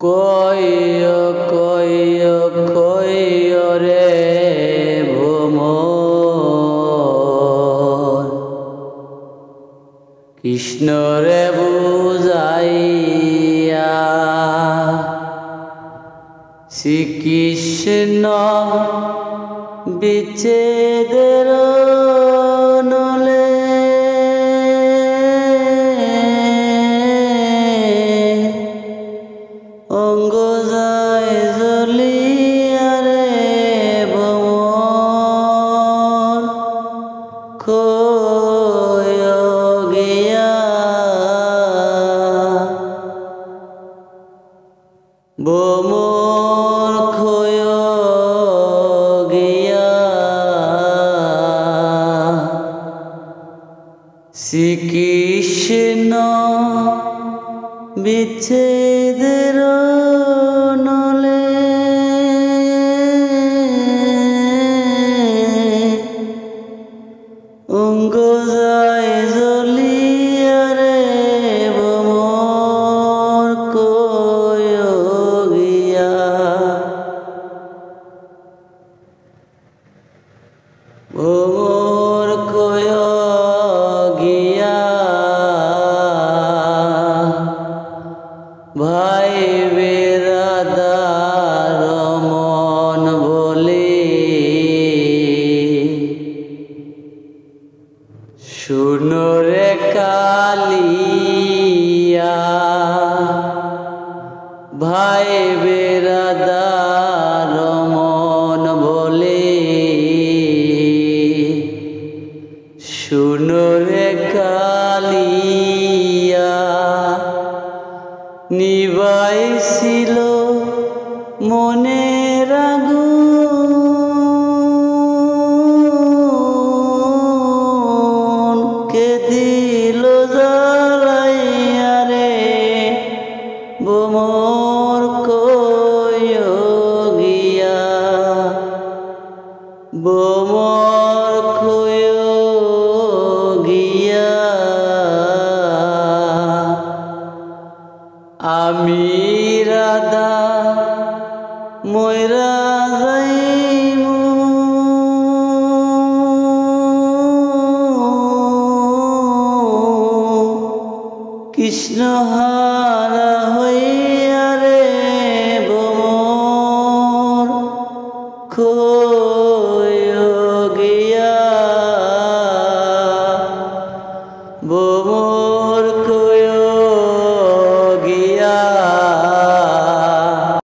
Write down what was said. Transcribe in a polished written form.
কইয় কইয় কইয় রে ভ্রমর কৃষ্ণ রে বুঝাইয়া শ্রীকৃষ্ণ বিচ্ছেদের নলে অঙ্গ যায় জ্বলিয়া রে ভ্রমর ক্ষয় গিয়া ভ্রমর ক্ষয় গিয়া শ্রীকৃষ্ণ বিচ্ছেদের নলে অঙ্গ যায় জ্বলিয়া রে ভ্রমর ক্ষয় গিয়া ভ্রমর ক্ষয় গিয়া ভাই বেরাদার মন বলে শুনো রে কালিয়া ভাই বেরাদার মন বলে শুনো রে কালিয়া নিবাইছিল মনের আগুন কে দিল জ্বালাইয়া রে ভ্রমর ক্ষয় গিয়া ভ্রমর ক্ষয় গিয়া আমি রাধা ময়রা